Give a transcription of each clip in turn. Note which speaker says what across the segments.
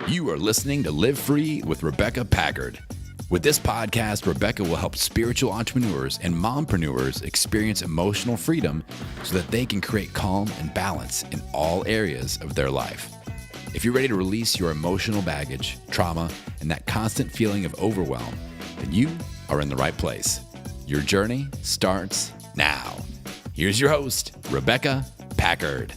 Speaker 1: You are listening to Live Free with Rebecca Packard. With this podcast, Rebecca will help spiritual entrepreneurs and mompreneurs experience emotional freedom so that they can create calm and balance in all areas of their life. If you're ready to release your emotional baggage, trauma, and that constant feeling of overwhelm, then you are in the right place. Your journey starts now. Here's your host, Rebecca Packard.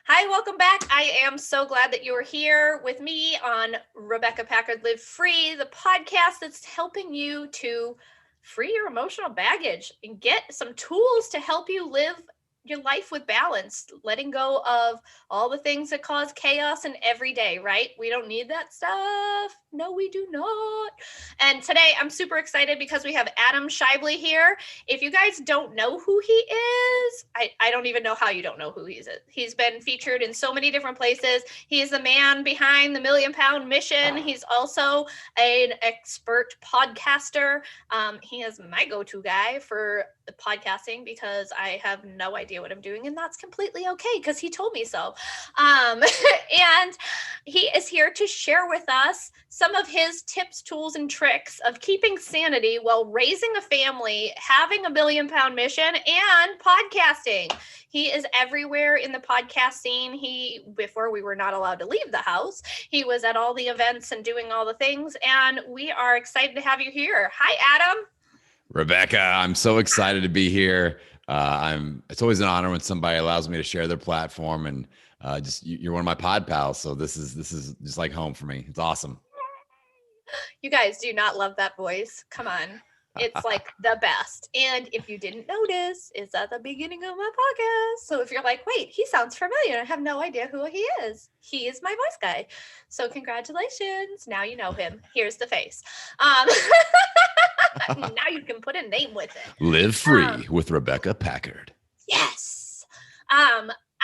Speaker 2: Hi, welcome back. I am so glad that you're here with me on Rebecca Packard Live Free, the podcast that's helping you to free your emotional baggage and get some tools to help you live your life with balance, letting go of all the things that cause chaos in every day, right? We don't need that stuff. No, we do not. And today I'm super excited because we have Adam Schaueble here. If you guys don't know who he is, I don't even know how you don't know who he is. He's been featured in so many different places. He is the man behind the £1 Million Mission. He's also an expert podcaster. He is my go-to guy for podcasting because I have no idea what I'm doing, and that's completely okay because he told me so. And he is here to share with us some of his tips, tools, and tricks of keeping sanity while raising a family, having a £1 Million Mission, and podcasting. He is everywhere in the podcast scene. Before we were not allowed to leave the house, he was at all the events and doing all the things, and we are excited to have you here. Hi, Adam.
Speaker 1: Rebecca, I'm so excited to be here. It's always an honor when somebody allows me to share their platform, and you're one of my pod pals. So this is just like home for me. It's awesome.
Speaker 2: You guys do not love that voice. Come on. It's like the best. And if you didn't notice, it's at the beginning of my podcast. So if you're like, wait, he sounds familiar, I have no idea who he is. He is my voice guy. So congratulations. Now you know him. Here's the face. Now you can put a name with it.
Speaker 1: Live Free with Rebecca Packard.
Speaker 2: Yes.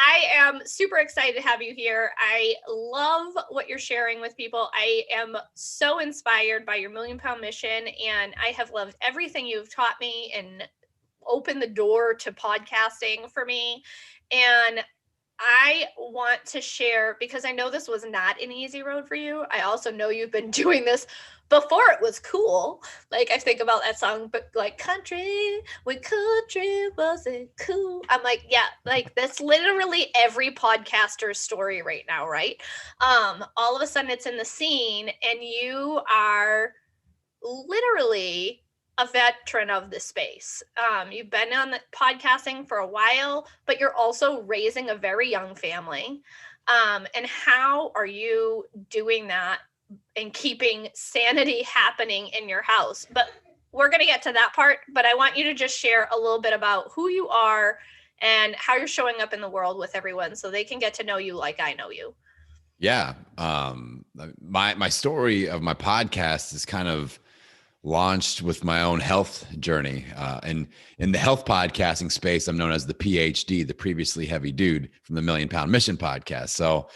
Speaker 2: I am super excited to have you here. I love what you're sharing with people. I am so inspired by your £1 Million Mission, and I have loved everything you've taught me and opened the door to podcasting for me. And I want to share, because I know this was not an easy road for you. I also know you've been doing this before it was cool. Like I think about that song, but like country, when country wasn't cool. I'm like, yeah, like that's literally every podcaster's story right now, right? All of a sudden it's in the scene and you are literally a veteran of the space. You've been on the podcasting for a while, but you're also raising a very young family. And how are you doing that and keeping sanity happening in your house? But we're going to get to that part, but I want you to just share a little bit about who you are and how you're showing up in the world with everyone so they can get to know you like I know you.
Speaker 1: Yeah. My story of my podcast is kind of launched with my own health journey. And in the health podcasting space, I'm known as the PhD, the previously heavy dude from the £1 Million Mission podcast. So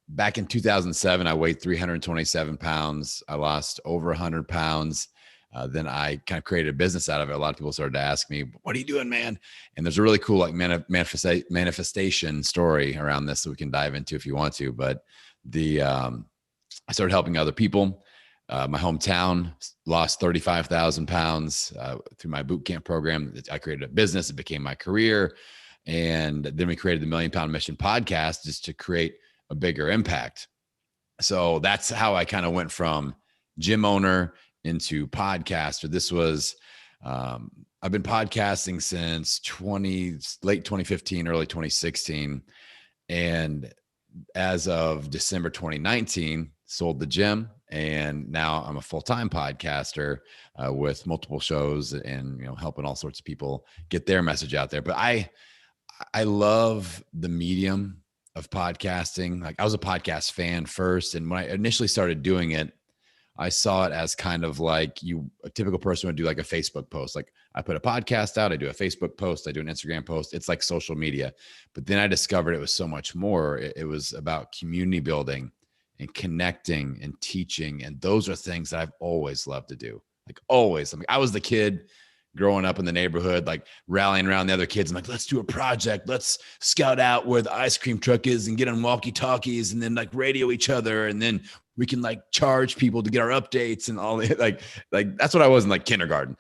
Speaker 1: back in 2007, I weighed 327 pounds. I lost over 100 pounds. Then I kind of created a business out of it. A lot of people started to ask me, what are you doing, man? And there's a really cool like manifestation story around this that we can dive into if you want to. But I started helping other people. My hometown lost 35,000 pounds through my boot camp program. I created a business. It became my career. And then we created the £1 Million Mission podcast just to create a bigger impact. So that's how I kind of went from gym owner into podcaster. This was, I've been podcasting since late 2015, early 2016. And as of December 2019, sold the gym. And now I'm a full-time podcaster with multiple shows and, helping all sorts of people get their message out there. But I love the medium of podcasting. Like I was a podcast fan first. And when I initially started doing it, I saw it as kind of like a typical person would do like a Facebook post. Like I put a podcast out, I do a Facebook post, I do an Instagram post. It's like social media. But then I discovered it was so much more. It was about community building and connecting and teaching. And those are things that I've always loved to do. Like always. I mean, I was the kid growing up in the neighborhood, like rallying around the other kids. I'm like, let's do a project. Let's scout out where the ice cream truck is and get on walkie talkies and then like radio each other. And then we can like charge people to get our updates and all that. Like that's what I was in like kindergarten.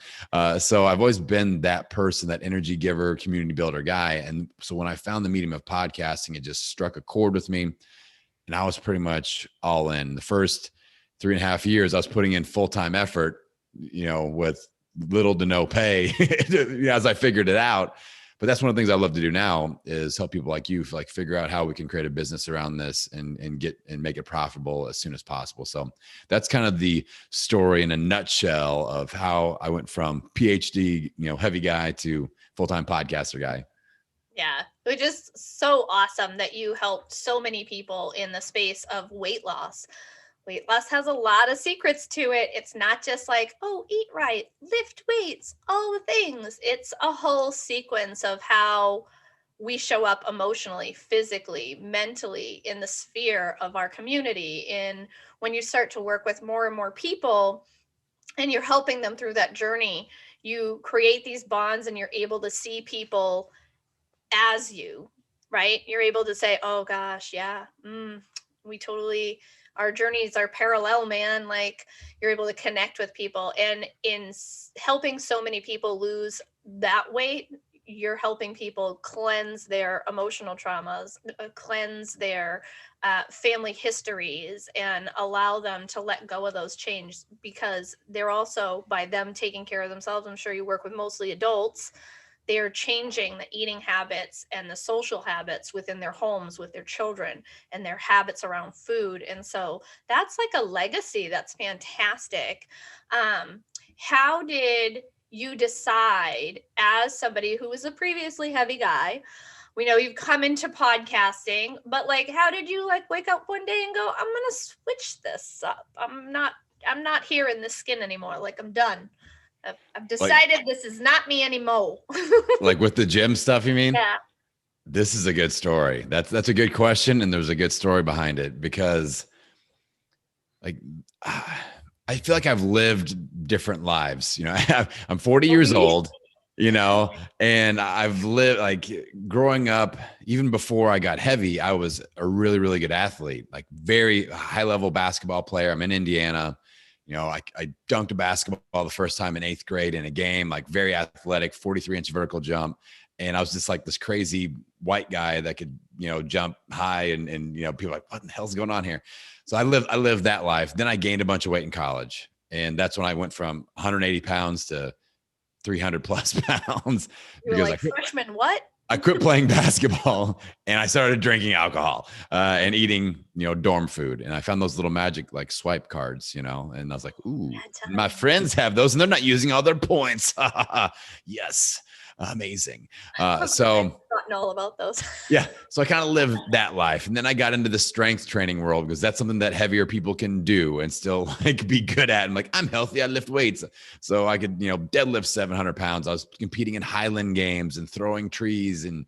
Speaker 1: So I've always been that person, that energy giver, community builder guy. And so when I found the medium of podcasting, it just struck a chord with me. And I was pretty much all in. The first 3.5 years, I was putting in full-time effort, with little to no pay as I figured it out. But that's one of the things I love to do now is help people like you like figure out how we can create a business around this and make it profitable as soon as possible. So that's kind of the story in a nutshell of how I went from PhD, heavy guy to full-time podcaster guy.
Speaker 2: Yeah, which is so awesome that you helped so many people in the space of weight loss. Weight loss has a lot of secrets to it. It's not just like, oh, eat right, lift weights, all the things. It's a whole sequence of how we show up emotionally, physically, mentally in the sphere of our community. And when you start to work with more and more people and you're helping them through that journey, you create these bonds and you're able to see people as you, right? You're able to say, oh gosh, yeah, we totally, our journeys are parallel, man. Like you're able to connect with people, and in helping so many people lose that weight, you're helping people cleanse their emotional traumas, cleanse their family histories, and allow them to let go of those changes, because they're also, by them taking care of themselves, I'm sure you work with mostly adults, they're changing the eating habits and the social habits within their homes with their children and their habits around food. And so that's like a legacy that's fantastic. How did you decide, as somebody who was a previously heavy guy, we know you've come into podcasting, but like, how did you like wake up one day and go, I'm going to switch this up. I'm not here in this skin anymore. Like I'm done. I've decided this is not me anymore.
Speaker 1: Like with the gym stuff, you mean?
Speaker 2: Yeah.
Speaker 1: This is a good story. That's a good question. And there's a good story behind it, because like, I feel like I've lived different lives. I'm 40 years old, and I've lived like growing up, even before I got heavy, I was a really, really good athlete, like very high level basketball player. I'm in Indiana. I dunked a basketball the first time in 8th grade in a game, like very athletic, 43-inch vertical jump. And I was just like this crazy white guy that could, jump high and people were like, what the hell's going on here? So I lived that life. Then I gained a bunch of weight in college. And that's when I went from 180 pounds to 300 plus pounds.
Speaker 2: You were like, freshman, what?
Speaker 1: I quit playing basketball and I started drinking alcohol and eating, dorm food. And I found those little magic like swipe cards, and I was like, ooh, my friends have those and they're not using all their points. Yes. Amazing. So
Speaker 2: not know all about those.
Speaker 1: Yeah. So I kind of lived that life. And then I got into the strength training world because that's something that heavier people can do and still like be good at. And like, I'm healthy. I lift weights. So I could, deadlift 700 pounds. I was competing in Highland games and throwing trees and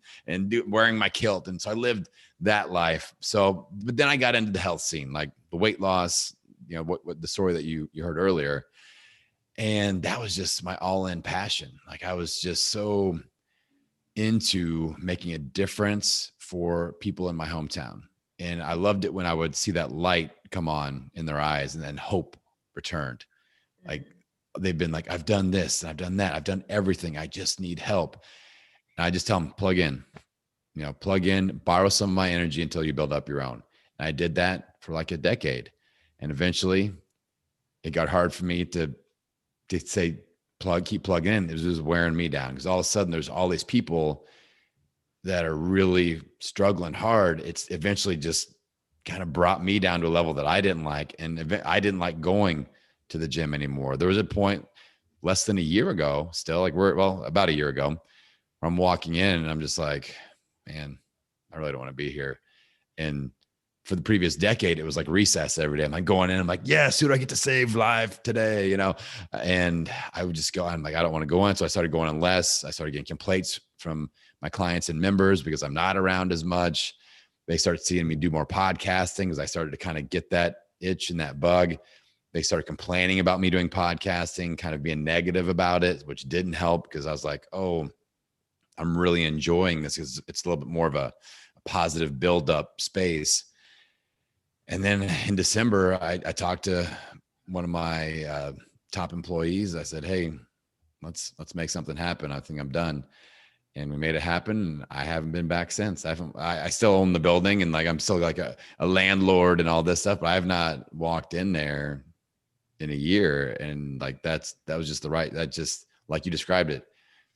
Speaker 1: wearing my kilt. And so I lived that life. So, but then I got into the health scene, like the weight loss, what the story that you heard earlier. And that was just my all-in passion. Like I was just so into making a difference for people in my hometown. And I loved it when I would see that light come on in their eyes and then hope returned. Like they've been like, I've done this and I've done that. I've done everything. I just need help. And I just tell them, plug in, borrow some of my energy until you build up your own. And I did that for like a decade. And eventually it got hard for me to say, keep plugging in. It was just wearing me down because all of a sudden there's all these people that are really struggling hard. It's eventually just kind of brought me down to a level that I didn't like. And I didn't like going to the gym anymore. There was a point less than a year ago, still about a year ago, where I'm walking in and I'm just like, man, I really don't want to be here. And for the previous decade, it was like recess every day. I'm like going in, I'm like, yes, who do I get to save live today? And I would just go, I'm like, I don't want to go in. So I started going in less. I started getting complaints from my clients and members because I'm not around as much. They started seeing me do more podcasting because I started to kind of get that itch and that bug. They started complaining about me doing podcasting, kind of being negative about it, which didn't help because I was like, oh, I'm really enjoying this because it's a little bit more of a positive build-up space. And then in December, I talked to one of my top employees. I said, hey, let's make something happen. I think I'm done. And we made it happen. I haven't been back since. I still own the building, and like I'm still like a landlord and all this stuff, but I have not walked in there in a year. And like that was just that just like you described it,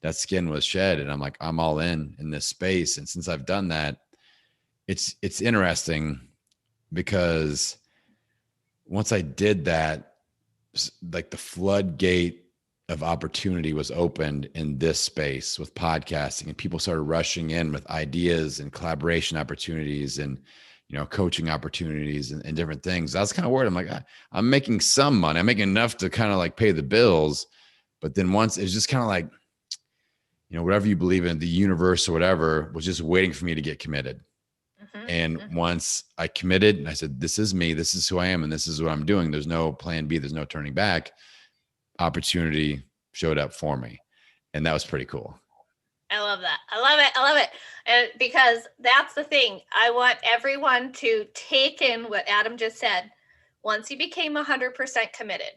Speaker 1: that skin was shed, and I'm like, I'm all in this space. And since I've done that, it's interesting because once I did that, like the floodgate of opportunity was opened in this space with podcasting, and people started rushing in with ideas and collaboration opportunities and, coaching opportunities and different things. I was kind of worried. I'm like, I'm making some money. I'm making enough to kind of like pay the bills. But then once it's just kind of like, whatever you believe in, the universe or whatever was just waiting for me to get committed. And once I committed and I said, this is me, this is who I am, and this is what I'm doing. There's no plan B. There's no turning back. Opportunity showed up for me. And that was pretty cool.
Speaker 2: I love that. I love it. And because that's the thing. I want everyone to take in what Adam just said. Once he became 100% committed,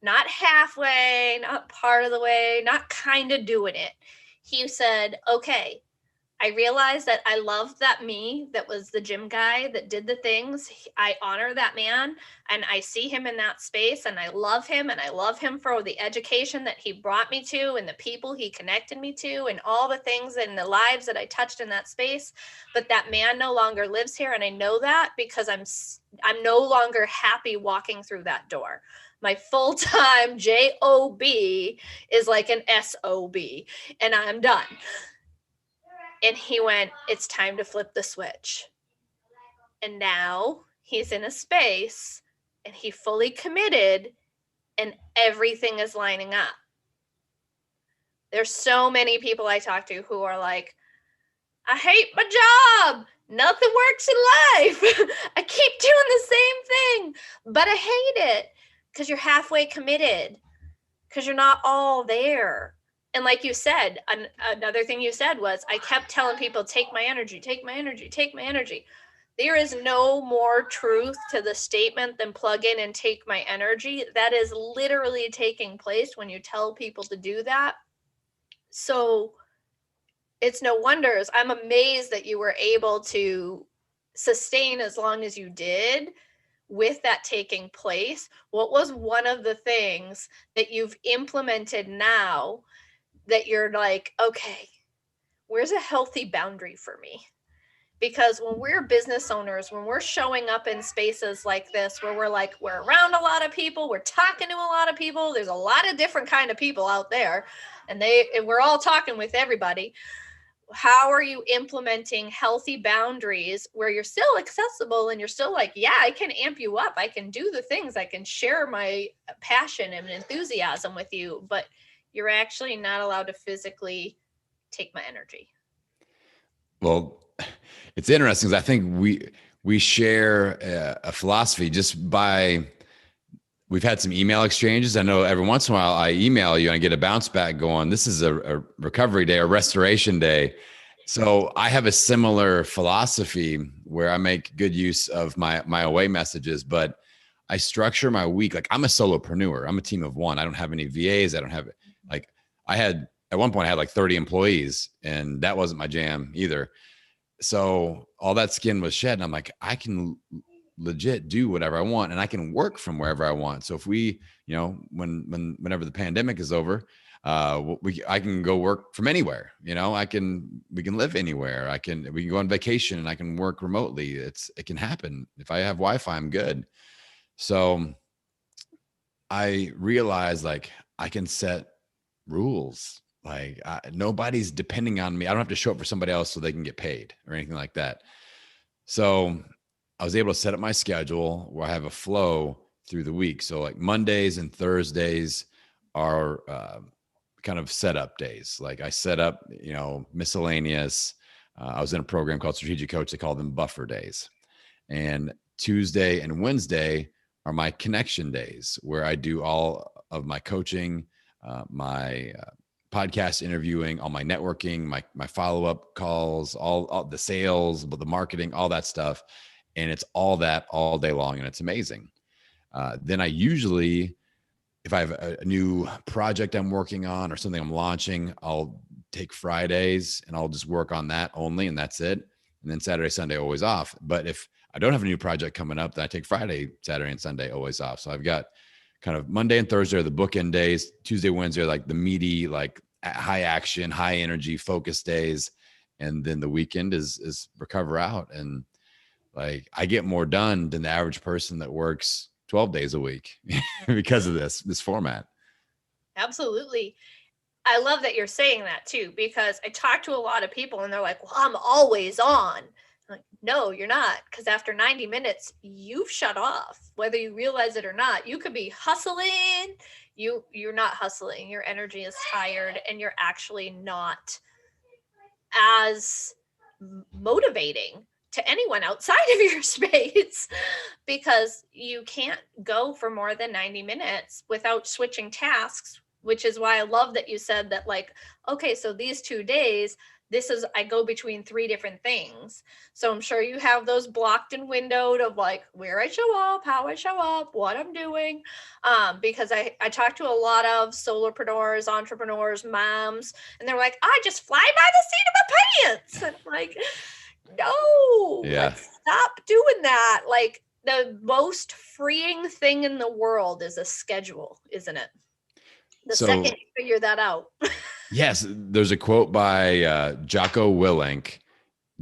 Speaker 2: not halfway, not part of the way, not kind of doing it. He said, okay, I realized that I loved that me that was the gym guy that did the things. I honor that man, and I see him in that space, and I love him, and I love him for the education that he brought me to and the people he connected me to and all the things and the lives that I touched in that space. But that man no longer lives here, and I know that because I'm no longer happy walking through that door. My full-time JOB is like an SOB, and I'm done. And he went, it's time to flip the switch. And now he's in a space and he fully committed and everything is lining up. There's so many people I talk to who are like, I hate my job. Nothing works in life. I keep doing the same thing, but I hate it because you're halfway committed, because you're not all there. And like you said, another thing you said was, I kept telling people, take my energy, take my energy, take my energy. There is no more truth to the statement than plug in and take my energy. That is literally taking place when you tell people to do that. So it's no wonder. I'm amazed that you were able to sustain as long as you did with that taking place. What was one of the things that you've implemented now that you're like, okay, where's a healthy boundary for me? Because when we're business owners, when we're showing up in spaces like this, where we're around a lot of people, we're talking to a lot of people, there's a lot of different kind of people out there, and we're all talking with everybody. How are you implementing healthy boundaries where you're still accessible and you're still like, yeah, I can amp you up. I can do the things. I can share my passion and enthusiasm with you, but you're actually not allowed to physically take my energy.
Speaker 1: Well, it's interesting because I think we share a philosophy just by, we've had some email exchanges. I know every once in a while I email you and I get a bounce back going, this is a recovery day or restoration day. So I have a similar philosophy where I make good use of my away messages, but I structure my week. Like, I'm a solopreneur. I'm a team of one. I don't have any VAs. I don't have, like, at one point I had like 30 employees, and that wasn't my jam either. So all that skin was shed, and I'm like, I can legit do whatever I want, and I can work from wherever I want. So if we, whenever the pandemic is over, I can go work from anywhere. We can live anywhere. We can go on vacation and I can work remotely. It can happen. If I have Wi-Fi, I'm good. So I realized, like, I can set rules. Like, nobody's depending on me. I don't have to show up for somebody else so they can get paid or anything like that. So I was able to set up my schedule where I have a flow through the week. So like Mondays and Thursdays are kind of setup days. Like, I set up, miscellaneous. I was in a program called Strategic Coach. They call them buffer days. And Tuesday and Wednesday are my connection days, where I do all of my coaching, my podcast interviewing, all my networking, my follow-up calls, all the sales, but the marketing, all that stuff. And it's all that all day long, and it's amazing. Then I usually, if I have a new project I'm working on or something I'm launching, I'll take Fridays and I'll just work on that only, and that's it. And then Saturday, Sunday, always off. But if I don't have a new project coming up, then I take Friday, Saturday, and Sunday always off. So I've got kind of Monday and Thursday are the bookend days. Tuesday, Wednesday are like the meaty, like high action, high energy, focus days. And then the weekend is recover out. And like I get more done than the average person that works 12 days a week because of this format.
Speaker 2: Absolutely. I love that you're saying that too, because I talk to a lot of people and they're like, well, I'm always on. I'm like, no, you're not. Because after 90 minutes, you've shut off, whether you realize it or not. You could be hustling. You're not hustling. Your energy is tired and you're actually not as motivating to anyone outside of your space, because you can't go for more than 90 minutes without switching tasks, which is why I love that you said that, like, okay, so these 2 days, I go between 3 different things. So I'm sure you have those blocked and windowed of like where I show up, how I show up, what I'm doing. Because I talk to a lot of solopreneurs, entrepreneurs, moms, and they're like, I just fly by the seat of my pants. And I'm like, no, let's stop doing that. Like, the most freeing thing in the world is a schedule, isn't it? The second you figure that out.
Speaker 1: Yes, there's a quote by Jocko Willink,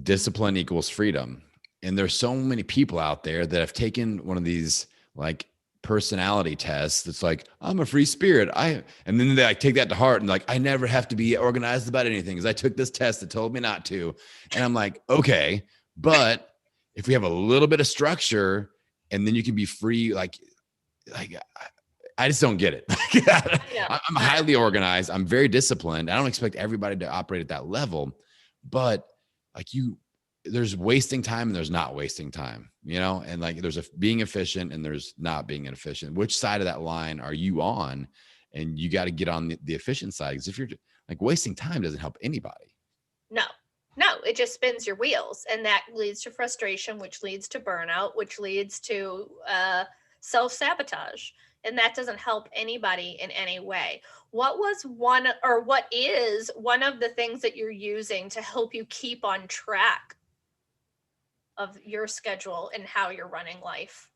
Speaker 1: discipline equals freedom. And there's so many people out there that have taken one of these like personality tests that's like, I'm a free spirit. And then they like take that to heart and like, I never have to be organized about anything because I took this test that told me not to. And I'm like, okay, but if we have a little bit of structure and then you can be free, like I just don't get it. I'm highly organized. I'm very disciplined. I don't expect everybody to operate at that level, but like there's wasting time and there's not wasting time, and like there's being efficient and there's not being inefficient. Which side of that line are you on? And you got to get on the efficient side, because if you're like wasting time doesn't help anybody.
Speaker 2: No, it just spins your wheels, and that leads to frustration, which leads to burnout, which leads to self-sabotage. And that doesn't help anybody in any way. What is one of the things that you're using to help you keep on track of your schedule and how you're running life?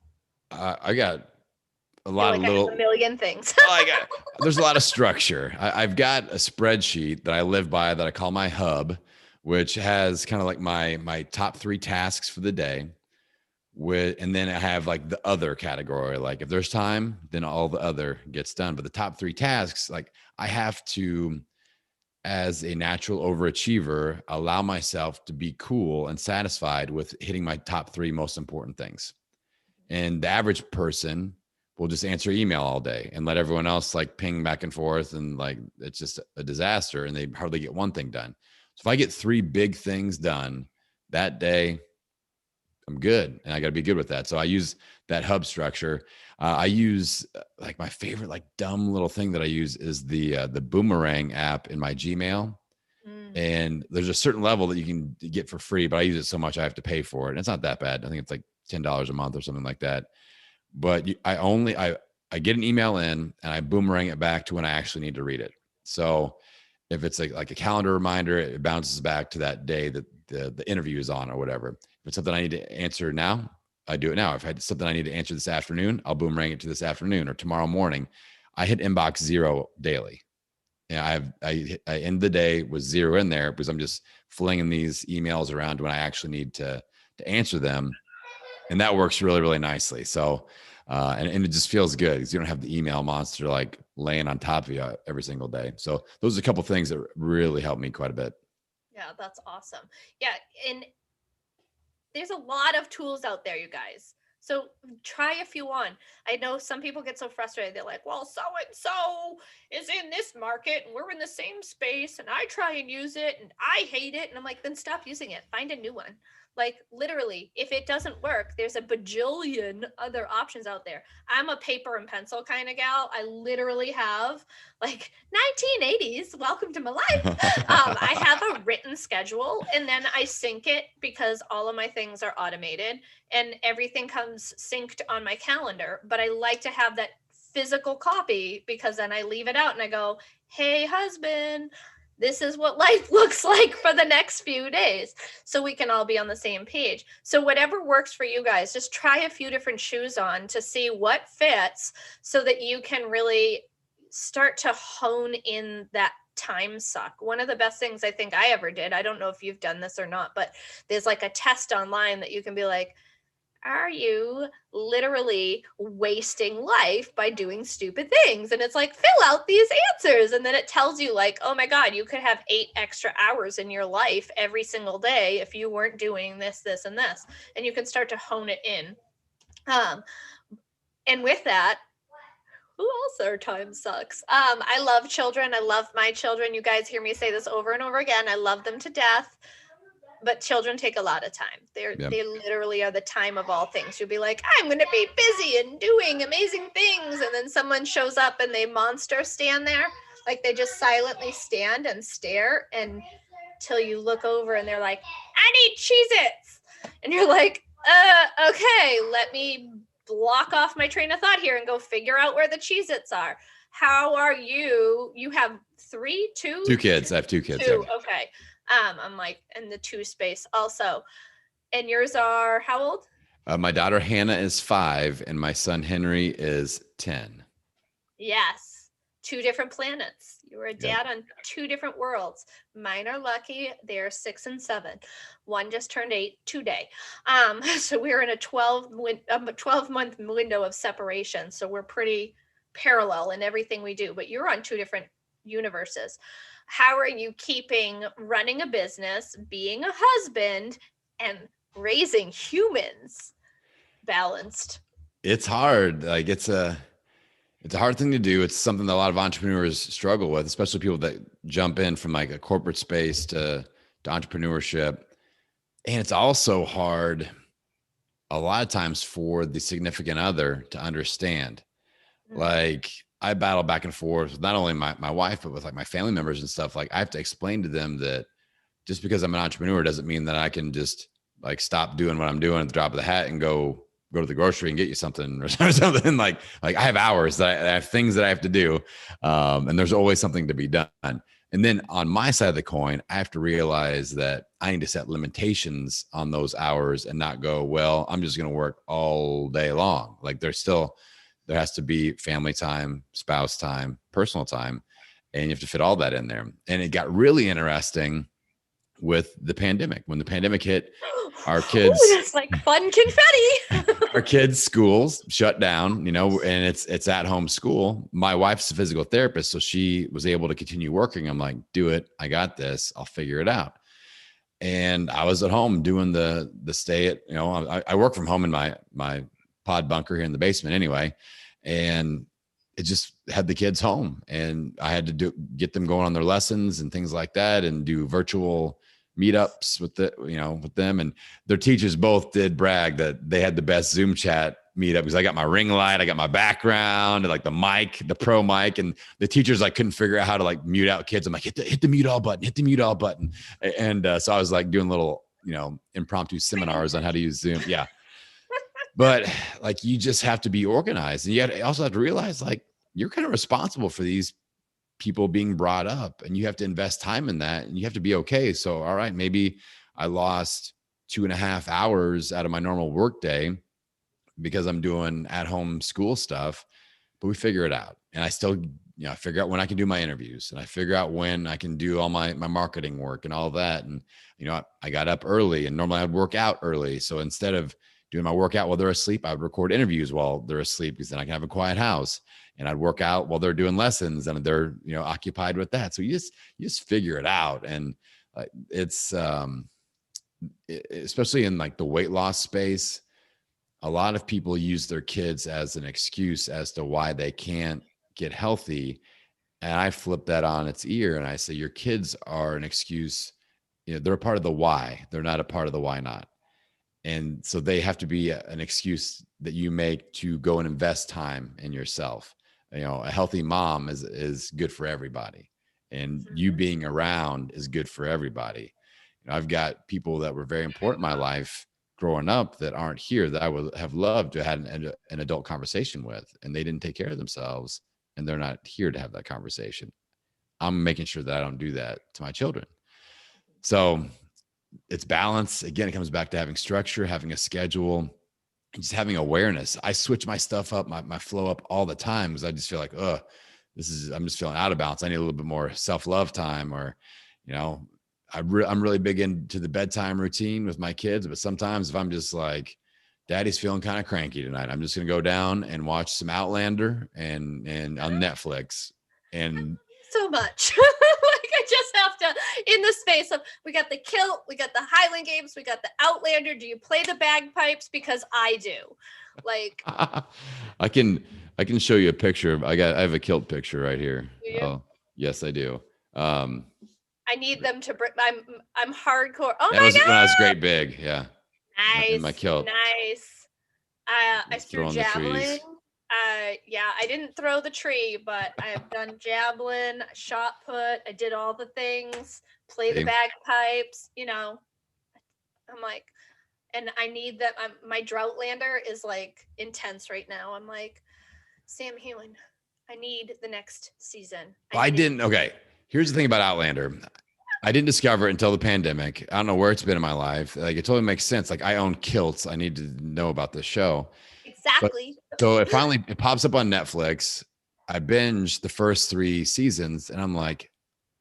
Speaker 1: I got a lot of
Speaker 2: a million things.
Speaker 1: There's a lot of structure. I've got a spreadsheet that I live by that I call my hub, which has kind of like my top 3 tasks for the day. And then I have like the other category, like if there's time, then all the other gets done. But the top 3 tasks, like I have to, as a natural overachiever, allow myself to be cool and satisfied with hitting my top 3 most important things. And the average person will just answer email all day and let everyone else like ping back and forth. And like, it's just a disaster and they hardly get one thing done. So if I get 3 big things done that day, I'm good. And I got to be good with that. So I use that hub structure. I use like my favorite, like dumb little thing that I use is the Boomerang app in my Gmail. And there's a certain level that you can get for free, but I use it so much I have to pay for it. And it's not that bad. I think it's like $10 a month or something like that. But I get an email in and I boomerang it back to when I actually need to read it. So if it's like a calendar reminder, it bounces back to that day that the interview is on or whatever. If it's something I need to answer now, I do it now. If I had something I need to answer this afternoon, I'll boomerang it to this afternoon or tomorrow morning. I hit inbox 0 daily. And I end the day with 0 in there because I'm just flinging these emails around when I actually need to answer them. And that works really, really nicely. So, and it just feels good because you don't have the email monster like laying on top of you every single day. So those are a couple of things that really help me quite a bit.
Speaker 2: Yeah, that's awesome. Yeah. And there's a lot of tools out there, you guys. So try a few on. I know some people get so frustrated. They're like, well, so and so is in this market and we're in the same space and I try and use it and I hate it. And I'm like, then stop using it. Find a new one. Like literally, if it doesn't work, there's a bajillion other options out there. I'm a paper and pencil kind of gal. I literally have like 1980s. Welcome to my life. I have a written schedule and then I sync it because all of my things are automated and everything comes synced on my calendar. But I like to have that physical copy because then I leave it out and I go, hey, husband, this is what life looks like for the next few days. So we can all be on the same page. So whatever works for you guys, just try a few different shoes on to see what fits so that you can really start to hone in that time suck. One of the best things I think I ever did, I don't know if you've done this or not, but there's like a test online that you can be like, are you literally wasting life by doing stupid things? And it's like, fill out these answers. And then it tells you like, oh my God, you could have 8 extra hours in your life every single day if you weren't doing this, this, and this. And you can start to hone it in. And with that, who else our time sucks? I love children. I love my children. You guys hear me say this over and over again. I love them to death. But children take a lot of time. They literally are the time of all things. You'll be like, I'm going to be busy and doing amazing things. And then someone shows up and they monster stand there. Like they just silently stand and stare until you look over and they're like, I need Cheez-Its. And you're like, okay, let me block off my train of thought here and go figure out where the Cheez-Its are. How are you? You have 3, 2?
Speaker 1: 2 kids. I have 2 kids.
Speaker 2: 2, okay. I'm like in the 2 space also. And yours are how old?
Speaker 1: My daughter Hannah is 5 and my son Henry is 10.
Speaker 2: Yes. 2 different planets. You were a dad on 2 different worlds. Mine are lucky. They're 6 and 7. One just turned 8 today. So we're in a 12-month window of separation. So we're pretty parallel in everything we do, but you're on 2 different universes. How are you keeping running a business, being a husband, and raising humans balanced?
Speaker 1: It's hard. Like it's a hard thing to do. It's something that a lot of entrepreneurs struggle with, especially people that jump in from like a corporate space to entrepreneurship. And it's also hard a lot of times for the significant other to understand. Like I battle back and forth with not only my wife, but with like my family members and stuff. Like I have to explain to them that just because I'm an entrepreneur doesn't mean that I can just like stop doing what I'm doing at the drop of the hat and go to the grocery and get you something or something. Like I have hours that I have things that I have to do. And there's always something to be done. And then on my side of the coin, I have to realize that I need to set limitations on those hours and not go, well, I'm just going to work all day long. Like there has to be family time, spouse time, personal time, and you have to fit all that in there. And it got really interesting with the pandemic. When the pandemic hit, our kids,
Speaker 2: it's like fun confetti.
Speaker 1: Our kids' schools shut down, and it's at home school. My wife's a physical therapist, so she was able to continue working. I'm like, do it. I got this. I'll figure it out. And I was at home doing the stay at, I work from home in my pod bunker here in the basement anyway. And it just had the kids home and I had to get them going on their lessons and things like that and do virtual meetups with them. And their teachers both did brag that they had the best Zoom chat meetup because I got my ring light, I got my background and like the mic, the pro mic, and the teachers like couldn't figure out how to like mute out kids. I'm like, hit the mute all button. And so I was like doing little, impromptu seminars on how to use Zoom. Yeah. But like, you just have to be organized and you also have to realize like, you're kind of responsible for these people being brought up and you have to invest time in that and you have to be okay. So, all right, maybe I lost 2.5 hours out of my normal work day because I'm doing at home school stuff, but we figure it out. And I still, I figure out when I can do my interviews and I figure out when I can do all my marketing work and all that. And, I got up early and normally I'd work out early. So instead of doing my workout while they're asleep, I would record interviews while they're asleep because then I can have a quiet house. And I'd work out while they're doing lessons and they're, occupied with that. So you just figure it out. And it's especially in like the weight loss space, a lot of people use their kids as an excuse as to why they can't get healthy. And I flip that on its ear and I say, your kids are an excuse. They're a part of the why. They're not a part of the why not. And so they have to be an excuse that you make to go and invest time in yourself. A healthy mom is good for everybody, and you being around is good for everybody. I've got people that were very important in my life growing up that aren't here that I would have loved to have an adult conversation with, and they didn't take care of themselves, and they're not here to have that conversation. I'm making sure that I don't do that to my children. So it's balance. Again, it comes back to having structure, having a schedule, and just having awareness. I switch my stuff up, my flow up all the time because I just feel like, I'm just feeling out of balance. I need a little bit more self-love time, or, I'm really big into the bedtime routine with my kids, but sometimes if I'm just like, Daddy's feeling kind of cranky tonight, I'm just going to go down and watch some Outlander and on Netflix. And
Speaker 2: so much. Like I just have to, in the space of, we got the kilt, we got the Highland Games, we got the Outlander. Do you play the bagpipes? Because I do. Like
Speaker 1: I can show you a picture. I have a kilt picture right here.
Speaker 2: Do you?
Speaker 1: Oh, yes, I do.
Speaker 2: I need them to bring. I'm hardcore. Oh
Speaker 1: that
Speaker 2: my
Speaker 1: was
Speaker 2: god!
Speaker 1: when I was great big. Yeah,
Speaker 2: Nice,
Speaker 1: in my kilt.
Speaker 2: nice. I threw
Speaker 1: throwing
Speaker 2: javelin.
Speaker 1: the trees.
Speaker 2: Yeah, I didn't throw the tree, but I have done javelin, shot put. I did all the things. Play the bagpipes. I'm like, and I need that. My Droughtlander is like intense right now. I'm like, Sam Hewen, I need the next season.
Speaker 1: I didn't. Okay, here's the thing about Outlander. I didn't discover it until the pandemic. I don't know where it's been in my life. Like, it totally makes sense. Like, I own kilts. I need to know about this show.
Speaker 2: Exactly.
Speaker 1: So it pops up on Netflix. I binged the first 3 seasons and I'm like,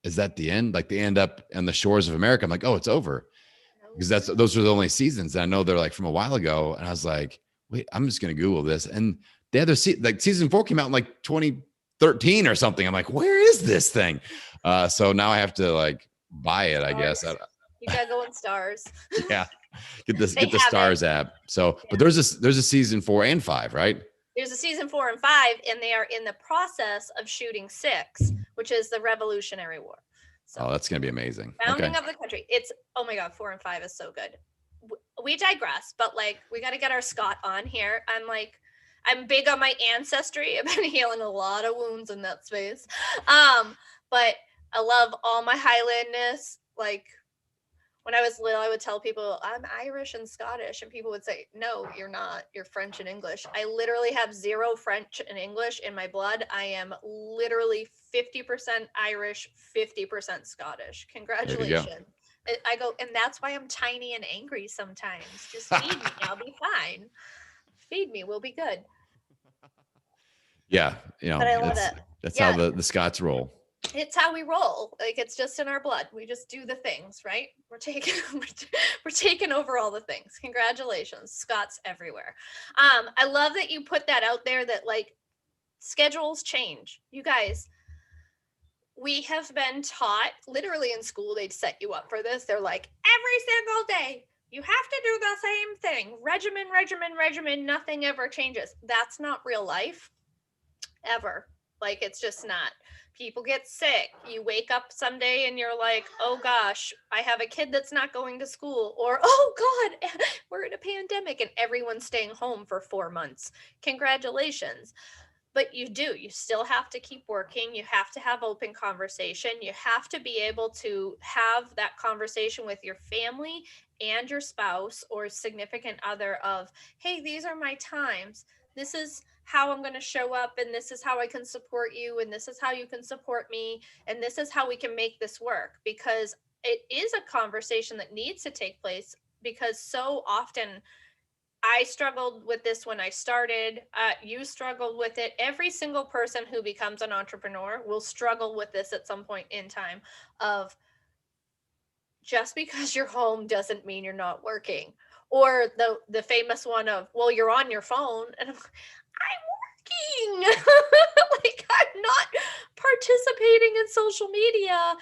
Speaker 1: is that the end? Like, they end up on the shores of America. I'm like, oh, it's over. Because those are the only seasons. And I know they're like from a while ago. And I was like, wait, I'm just going to Google this. And the other season 4 came out in like 2013 or something. I'm like, where is this thing? So now I have to like buy it, I guess.
Speaker 2: You gotta go in Stars.
Speaker 1: Yeah. Get the Stars app. So, yeah. But there's a season 4 and 5, right?
Speaker 2: There's a season 4 and 5, and they are in the process of shooting 6, which is the Revolutionary War.
Speaker 1: So, that's going to be amazing.
Speaker 2: Founding of the country. It's, oh my God, 4 and 5 is so good. We digress, but like, we got to get our Scott on here. I'm big on my ancestry. I've been healing a lot of wounds in that space. But I love all my Highlandness. Like, when I was little, I would tell people I'm Irish and Scottish, and people would say, no, you're not. You're French and English. I literally have 0 French and English in my blood. I am literally 50% Irish, 50% Scottish. Congratulations. I go, and that's why I'm tiny and angry sometimes. Just feed me. I'll be fine. Feed me. We'll be good.
Speaker 1: Yeah.
Speaker 2: But I love it.
Speaker 1: That's how the Scots roll.
Speaker 2: It's how we roll. Like, it's just in our blood. We just do the things, right? We're taking over all the things. Congratulations, Scots everywhere. I love that you put that out there, that like schedules change. You guys, we have been taught literally in school, they'd set you up for this. They're like, every single day you have to do the same thing. Regimen, nothing ever changes. That's not real life ever. Like, it's just not. People get sick. You wake up someday and you're like, oh gosh, I have a kid that's not going to school. Or, oh God, we're in a pandemic and everyone's staying home for 4 months. Congratulations. But you still have to keep working. You have to have open conversation. You have to be able to have that conversation with your family and your spouse or significant other of, hey, these are my times. This is how I'm going to show up, and this is how I can support you, and this is how you can support me, and this is how we can make this work, because it is a conversation that needs to take place, because so often I struggled with this when I started. You struggled with it. Every single person who becomes an entrepreneur will struggle with this at some point in time of, just because you're home doesn't mean you're not working. Or the famous one of, well, you're on your phone. And I'm working. Like, I'm not participating in social media,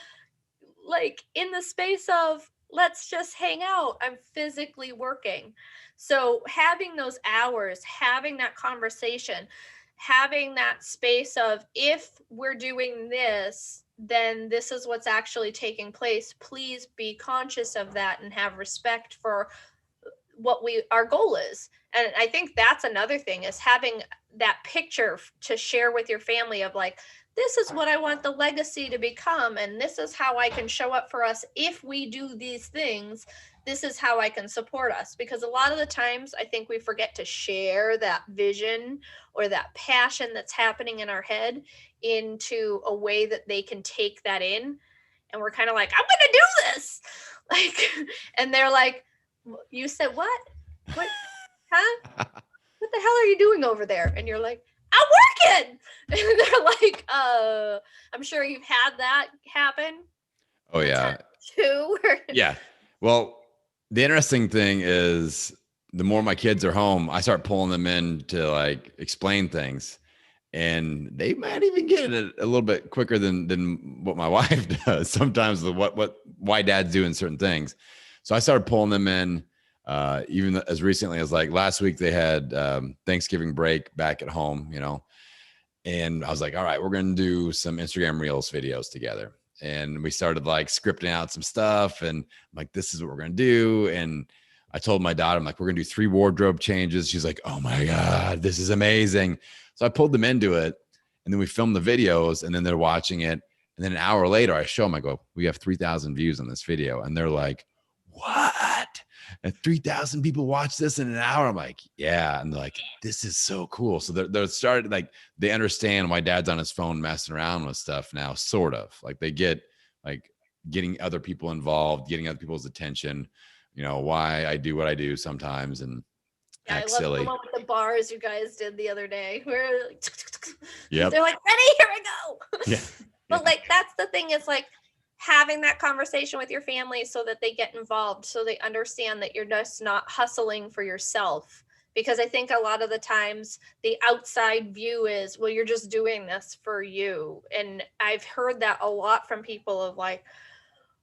Speaker 2: like in the space of let's just hang out. I'm physically working. So having those hours, having that conversation, having that space of, if we're doing this, then this is what's actually taking place. Please be conscious of that and have respect for what our goal is. And I think that's another thing, is having that picture to share with your family of like, this is what I want the legacy to become, and this is how I can show up for us if we do these things. This is how I can support us. Because a lot of the times I think we forget to share that vision or that passion that's happening in our head into a way that they can take that in. And we're kind of like, I'm gonna do this, like, and they're like, you said what? What? Huh? What the hell are you doing over there? And you're like, I'm working. And they're like, I'm sure you've had that happen.
Speaker 1: Oh yeah.
Speaker 2: Too.
Speaker 1: Yeah. Well, the interesting thing is, the more my kids are home, I start pulling them in to like explain things, and they might even get it a little bit quicker than what my wife does sometimes, why dad's doing certain things. So I started pulling them in, even as recently as like last week. They had Thanksgiving break back at home, and I was like, all right, we're going to do some Instagram Reels videos together. And we started like scripting out some stuff, and I'm like, this is what we're going to do. And I told my daughter, I'm like, we're going to do 3 wardrobe changes. She's like, oh my God, this is amazing. So I pulled them into it, and then we filmed the videos, and then they're watching it. And then an hour later, I show them, I go, we have 3,000 views on this video. And they're like, what? And 3,000 people watch this in an hour. I'm like, yeah. And they're like, this is so cool. So they're starting, like, they understand why dad's on his phone messing around with stuff now, sort of. Like, they get like getting other people involved, getting other people's attention, why I do what I do sometimes and
Speaker 2: Yeah,
Speaker 1: act
Speaker 2: I love
Speaker 1: silly.
Speaker 2: the one with the bars you guys did the other day. Where
Speaker 1: Yep.
Speaker 2: They're like, ready, here we go.
Speaker 1: Yeah.
Speaker 2: But like, that's the thing, is like having that conversation with your family so that they get involved, so they understand that you're just not hustling for yourself. Because I think a lot of the times the outside view is, well, you're just doing this for you. And I've heard that a lot from people of like,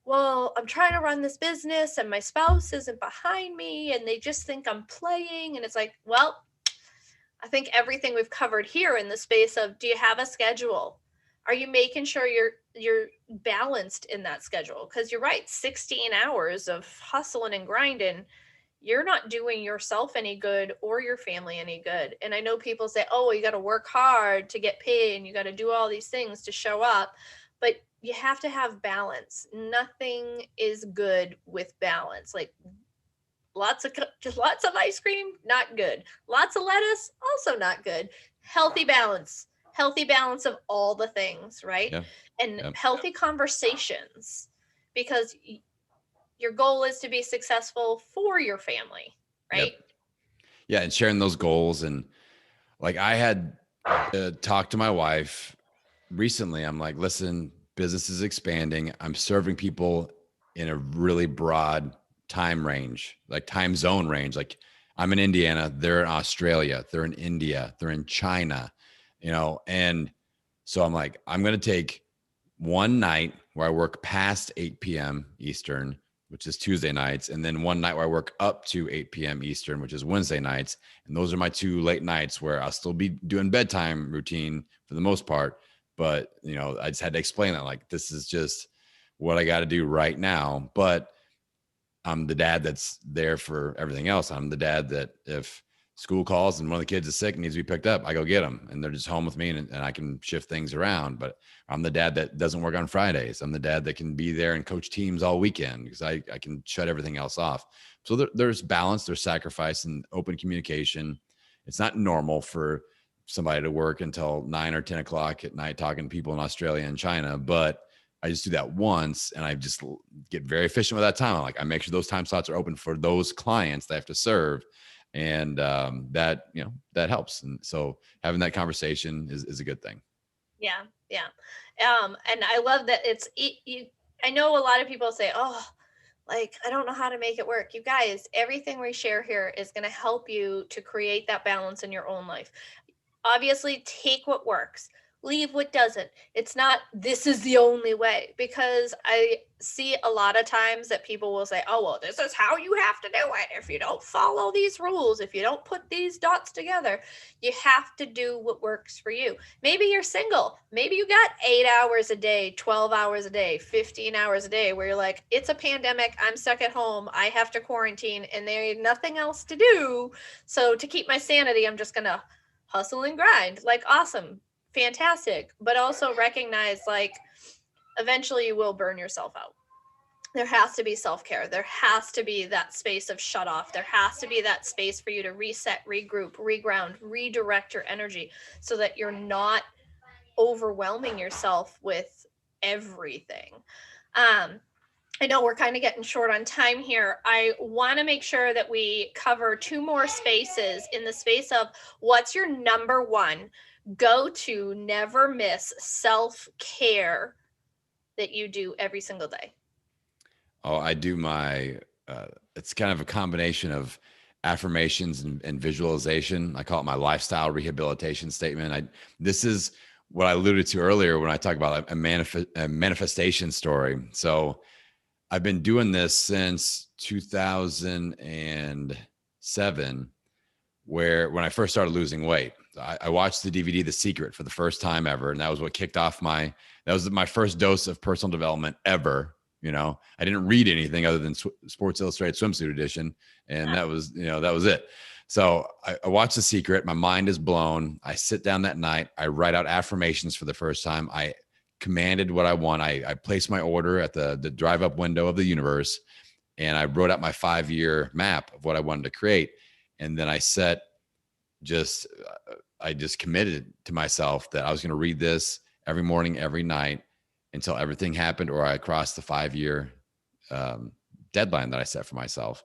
Speaker 2: well, I'm trying to run this business and my spouse isn't behind me and they just think I'm playing. And it's like, well, I think everything we've covered here in the space of, do you have a schedule? Are you making sure you're balanced in that schedule? Because you're right, 16 hours of hustling and grinding, you're not doing yourself any good or your family any good. And I know people say, oh, you got to work hard to get paid and you got to do all these things to show up. But you have to have balance. Nothing is good with balance. Like, lots of ice cream, not good. Lots of lettuce, also not good. Healthy balance of all the things, right?
Speaker 1: Yeah.
Speaker 2: And
Speaker 1: Yeah.
Speaker 2: healthy conversations, because your goal is to be successful for your family, right?
Speaker 1: Yep. Yeah. And sharing those goals. And like, I had talked to my wife recently. I'm like, listen, business is expanding. I'm serving people in a really broad time range, like time zone range. Like, I'm in Indiana, they're in Australia, they're in India, they're in China, and so I'm like, I'm going to take one night where I work past 8 p.m. Eastern, which is Tuesday nights, and then one night where I work up to 8 p.m. Eastern, which is Wednesday nights. And those are my 2 late nights where I'll still be doing bedtime routine for the most part. But, I just had to explain that, like, this is just what I got to do right now. But I'm the dad that's there for everything else. I'm the dad that if school calls and one of the kids is sick and needs to be picked up, I go get them and they're just home with me, and I can shift things around. But I'm the dad that doesn't work on Fridays. I'm the dad that can be there and coach teams all weekend because I can shut everything else off. So there's balance, there's sacrifice, and open communication. It's not normal for somebody to work until 9 or 10 o'clock at night talking to people in Australia and China, but I just do that once, and I just get very efficient with that time. I make sure those time slots are open for those clients that I have to serve. And that helps. And so having that conversation is a good thing.
Speaker 2: Yeah. And I love that I know a lot of people say, oh, like, I don't know how to make it work. You guys, everything we share here is going to help you to create that balance in your own life. Obviously, take what works. leave what doesn't. It's not, this is the only way, because I see a lot of times that people will say, oh, well, this is how you have to do it. If you don't follow these rules, if you don't put these dots together, you have to do what works for you. Maybe you're single. Maybe you got 8 hours a day, 12 hours a day, 15 hours a day, where you're like, it's a pandemic. I'm stuck at home. I have to quarantine and there's nothing else to do. So to keep my sanity, I'm just going to hustle and grind. Like, awesome. Fantastic, but also recognize, like, eventually you will burn yourself out. There has to be self-care. There has to be that space of shut off. There has to be that space for you to reset, regroup, reground, redirect your energy, so that you're not overwhelming yourself with everything. I know we're kind of getting short on time here. I want to make sure that we cover 2 more spaces in the space of what's your number one go to, never miss self-care that you do every single day.
Speaker 1: Oh, I do my, it's kind of a combination of affirmations and visualization. I call it my lifestyle rehabilitation statement. This is what I alluded to earlier when I talk about a manifestation story. So I've been doing this since 2007, where when I first started losing weight, I watched the DVD The Secret for the first time ever, and that was what kicked off that was my first dose of personal development ever. I didn't read anything other than Sports Illustrated Swimsuit Edition, and that was it. So I watched The Secret. My mind is blown. I sit down that night. I write out affirmations for the first time. I commanded what I want. I placed my order at the drive-up window of the universe, and I wrote out my 5-year map of what I wanted to create. And then I just committed to myself that I was going to read this every morning, every night until everything happened, or I crossed the 5-year deadline that I set for myself.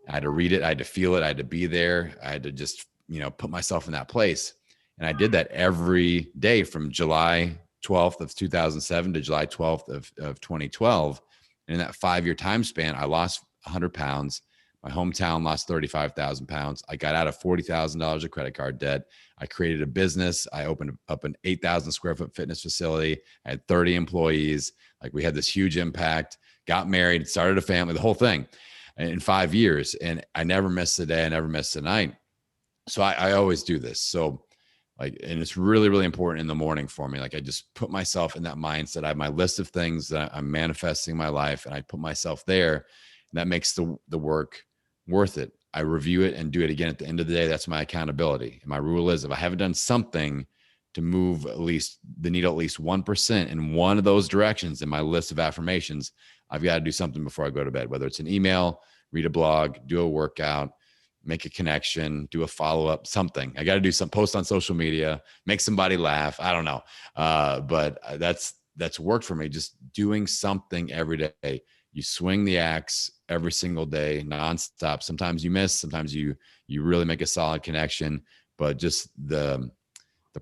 Speaker 1: I had to read it. I had to feel it. I had to be there. I had to just, put myself in that place. And I did that every day from July 12th of 2007 to July 12th of 2012. And in that 5-year time span, I lost 100 pounds. My hometown lost 35,000 pounds. I got out of $40,000 of credit card debt. I created a business. I opened up an 8,000 square foot fitness facility. I had 30 employees. Like, we had this huge impact, got married, started a family, the whole thing in 5 years. And I never missed a day. I never missed a night. So I always do this. So and it's really, really important in the morning for me. Like, I just put myself in that mindset. I have my list of things that I'm manifesting in my life, and I put myself there, and that makes the work worth it. I review it and do it again at the end of the day. That's my accountability. And my rule is, if I haven't done something to move at least the needle at least 1% in one of those directions in my list of affirmations, I've got to do something before I go to bed, whether it's an email, read a blog, do a workout, make a connection, do a follow-up, something. I got to do some post on social media, make somebody laugh. I don't know. But that's worked for me. Just doing something every day. You swing the axe every single day, nonstop. Sometimes you miss, sometimes you really make a solid connection, but just the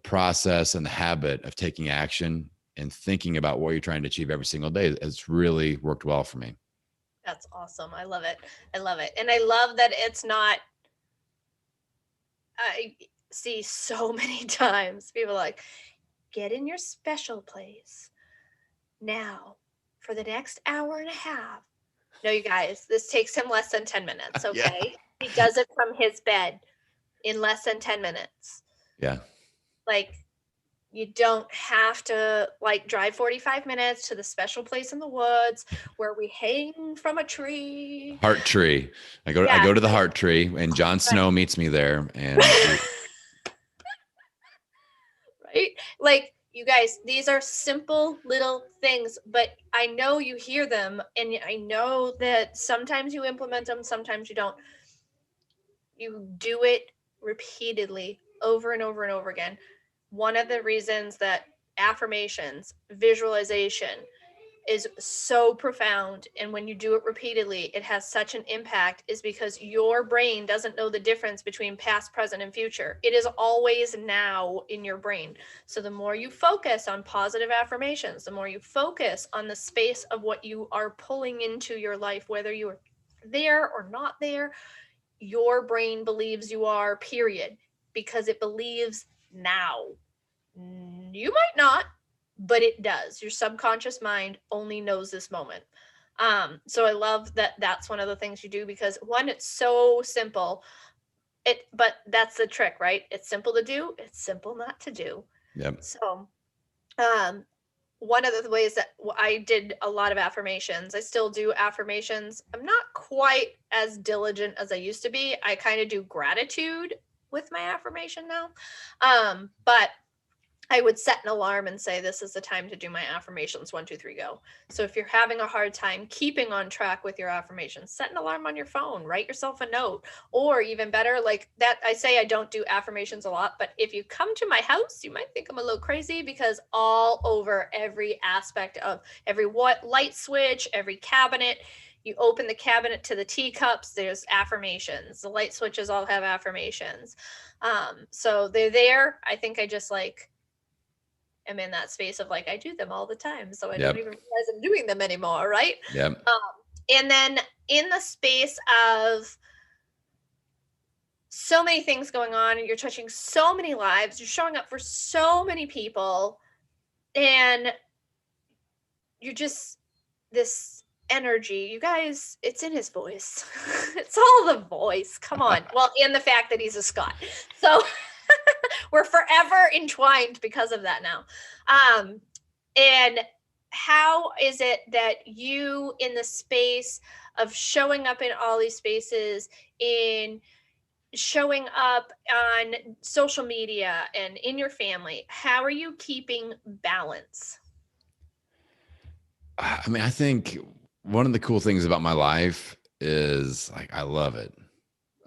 Speaker 1: process and the habit of taking action and thinking about what you're trying to achieve every single day has really worked well for me.
Speaker 2: That's awesome. I love it. I love it. And I love that it's not, I see so many times people like, get in your special place now for the next hour and a half. No, you guys, this takes him less than 10 minutes. Okay. Yeah. He does it from his bed in less than 10 minutes.
Speaker 1: Yeah.
Speaker 2: Like, you don't have to drive 45 minutes to the special place in the woods where we hang from a tree.
Speaker 1: Heart tree. I go to the heart tree, and Jon Snow meets me there. And
Speaker 2: right? Like, you guys, these are simple little things, but I know you hear them, and I know that sometimes you implement them, sometimes you don't. You do it repeatedly over and over and over again. One of the reasons that affirmations, visualization is so profound, and when you do it repeatedly, it has such an impact, is because your brain doesn't know the difference between past, present, and future. It is always now in your brain. So the more you focus on positive affirmations, the more you focus on the space of what you are pulling into your life, whether you're there or not there, your brain believes you are, period, because it believes now. You might not, but it does. Your subconscious mind only knows this moment. So I love that that's one of the things you do, because one, it's so simple. But that's the trick, right? It's simple to do, it's simple not to do.
Speaker 1: Yep.
Speaker 2: So one of the ways that I did a lot of affirmations, I still do affirmations. I'm not quite as diligent as I used to be. I kind of do gratitude with my affirmation now. But I would set an alarm and say, this is the time to do my affirmations. 1, 2, 3, go. So if you're having a hard time keeping on track with your affirmations, set an alarm on your phone, write yourself a note, or even better, like that. I say I don't do affirmations a lot, but if you come to my house, you might think I'm a little crazy, because all over every aspect of every light switch, every cabinet, you open the cabinet to the teacups, there's affirmations. The light switches all have affirmations. So they're there. I think I just like, am in that space of like, I do them all the time, so I don't even realize I'm doing them anymore, right?
Speaker 1: Yep.
Speaker 2: And then in the space of so many things going on, and you're touching so many lives, you're showing up for so many people, and you're just this energy, you guys, it's in his voice. It's all the voice, come on. Well, and the fact that he's a Scot, so we're forever entwined because of that now. And how is it that you, in the space of showing up in all these spaces, in showing up on social media and in your family, how are you keeping balance?
Speaker 1: I mean, I think one of the cool things about my life is like, I love it.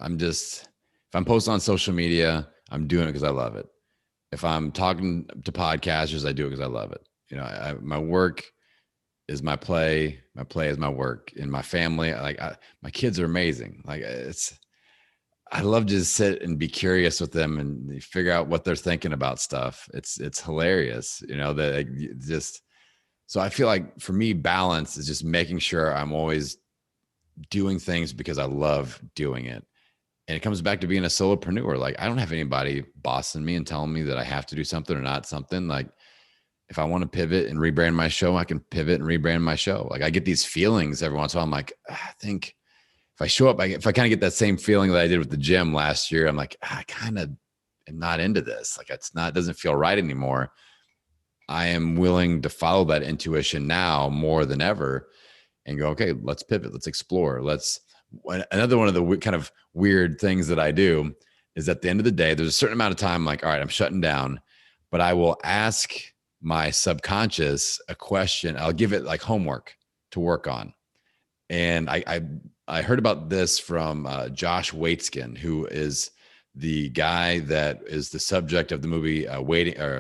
Speaker 1: If I'm posting on social media, I'm doing it because I love it. If I'm talking to podcasters, I do it because I love it. You know, my work is my play. My play is my work. In my family, my kids are amazing. I love to just sit and be curious with them and figure out what they're thinking about stuff. It's hilarious, you know, so I feel like for me, balance is just making sure I'm always doing things because I love doing it. And it comes back to being a solopreneur. Like, I don't have anybody bossing me and telling me that I have to do something or not something. Like, if I want to pivot and rebrand my show, I can pivot and rebrand my show. Like, I get these feelings every once in a while. I'm like, I think if I show up, if I kind of get that same feeling that I did with the gym last year, I'm like, I kind of am not into this. Like, it doesn't feel right anymore. I am willing to follow that intuition now more than ever and go, okay, let's pivot. Let's explore. Another one of the kind of weird things that I do is at the end of the day, there's a certain amount of time, like, all right, I'm shutting down, but I will ask my subconscious a question. I'll give it like homework to work on. And I heard about this from Josh Waitzkin, who is the guy that is the subject of the movie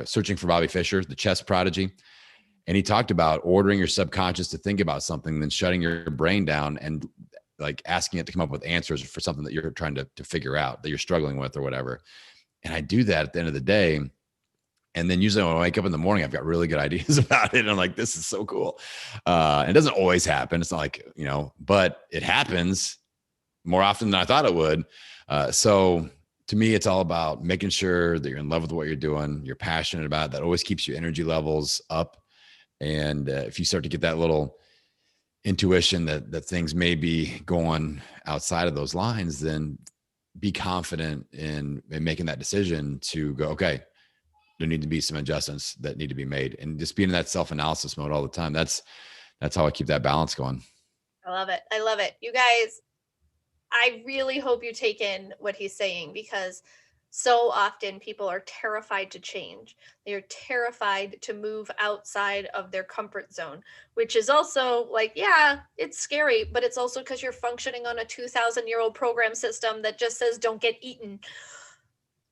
Speaker 1: Searching for Bobby Fischer, the chess prodigy. And he talked about ordering your subconscious to think about something, then shutting your brain down and like asking it to come up with answers for something that you're trying to figure out, that you're struggling with or whatever. And I do that at the end of the day. And then usually when I wake up in the morning, I've got really good ideas about it. And I'm like, this is so cool. It doesn't always happen. It's not like, you know, but it happens more often than I thought it would. So to me, it's all about making sure that you're in love with what you're doing, you're passionate about it. That always keeps your energy levels up. And if you start to get that little intuition that things may be going outside of those lines, then be confident in making that decision to go, okay, there need to be some adjustments that need to be made, and just being in that self-analysis mode all the time. That's how I keep that balance going.
Speaker 2: I love it. I love it. You guys, I really hope you take in what he's saying, because so often people are terrified to change. They're terrified to move outside of their comfort zone, which is also like, yeah, it's scary, but it's also because you're functioning on a 2,000-year-old program system that just says don't get eaten.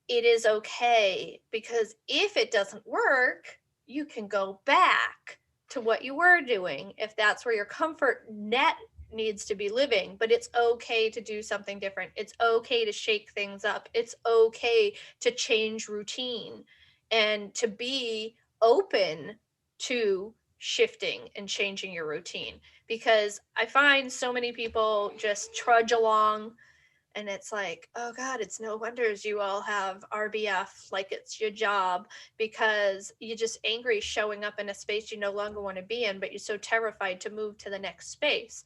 Speaker 2: It is okay, because if it doesn't work, you can go back to what you were doing if that's where your comfort net needs to be living. But it's okay to do something different. It's okay to shake things up. It's okay to change routine and to be open to shifting and changing your routine, because I find so many people just trudge along And it's like, oh God, it's no wonders you all have RBF like it's your job, because you're just angry showing up in a space you no longer want to be in, but you're so terrified to move to the next space.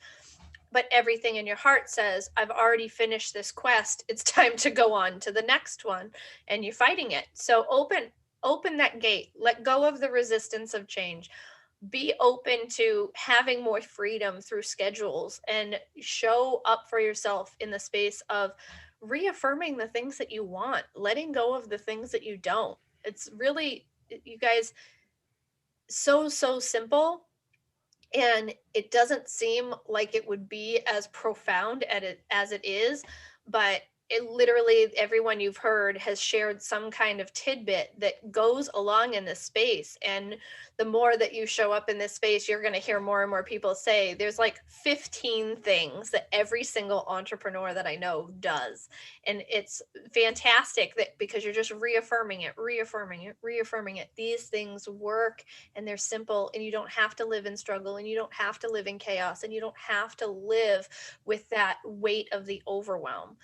Speaker 2: But everything in your heart says, I've already finished this quest. It's time to go on to the next one. And you're fighting it. So open that gate, let go of the resistance of change. Be open to having more freedom through schedules, and show up for yourself in the space of reaffirming the things that you want, letting go of the things that you don't. It's really, you guys, so simple, and it doesn't seem like it would be as profound as it is, but it literally, everyone you've heard has shared some kind of tidbit that goes along in this space. And the more that you show up in this space, you're going to hear more and more people say there's like 15 things that every single entrepreneur that I know does. And it's fantastic that, because you're just reaffirming it. These things work, and they're simple, and you don't have to live in struggle, and you don't have to live in chaos, and you don't have to live with that weight of the overwhelm.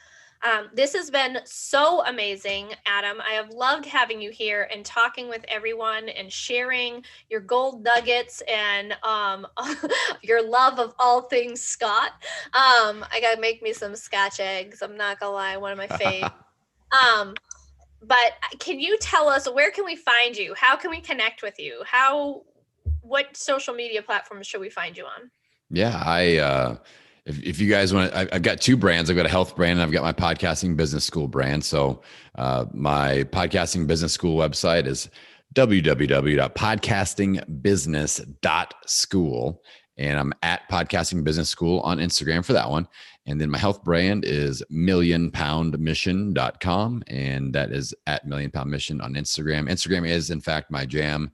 Speaker 2: This has been so amazing, Adam. I have loved having you here and talking with everyone and sharing your gold nuggets and your love of all things Scott. I gotta make me some Scotch eggs. I'm not gonna lie, one of my faves. But can you tell us, where can we find you? How can we connect with you? What social media platforms should we find you on?
Speaker 1: Yeah, if you guys want to, I've got two brands. I've got a health brand, and I've got my podcasting business school brand. So my podcasting business school website is www.podcastingbusiness.school. And I'm at Podcasting Business School on Instagram for that one. And then my health brand is millionpoundmission.com. And that is at Million Pound Mission on Instagram. Instagram is, in fact, my jam.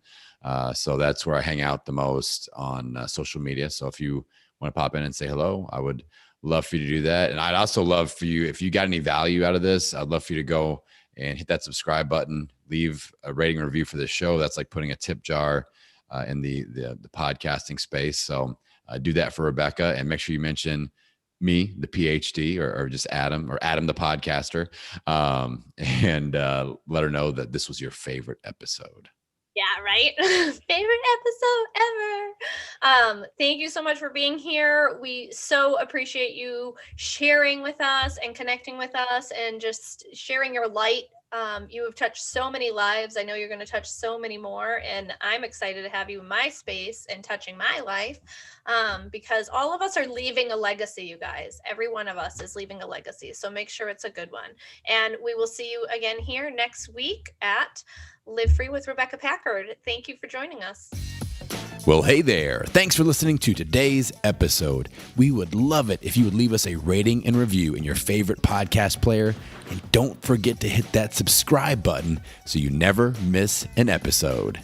Speaker 1: So that's where I hang out the most on social media. So if you want to pop in and say hello, I would love for you to do that. And I'd also love for you, if you got any value out of this, I'd love for you to go and hit that subscribe button, leave a rating review for this show. That's like putting a tip jar in the podcasting space. So do that for Rebecca, and make sure you mention me, the PhD, or just Adam the podcaster, and let her know that this was your favorite episode.
Speaker 2: Yeah, right? Favorite episode ever. Thank you so much for being here. We so appreciate you sharing with us and connecting with us and just sharing your light. You have touched so many lives. I know you're going to touch so many more, and I'm excited to have you in my space and touching my life, because all of us are leaving a legacy, you guys. Every one of us is leaving a legacy. So make sure it's a good one. And we will see you again here next week at Live Free with Rebecca Packard. Thank you for joining us.
Speaker 3: Well, hey there. Thanks for listening to today's episode. We would love it if you would leave us a rating and review in your favorite podcast player. And don't forget to hit that subscribe button so you never miss an episode.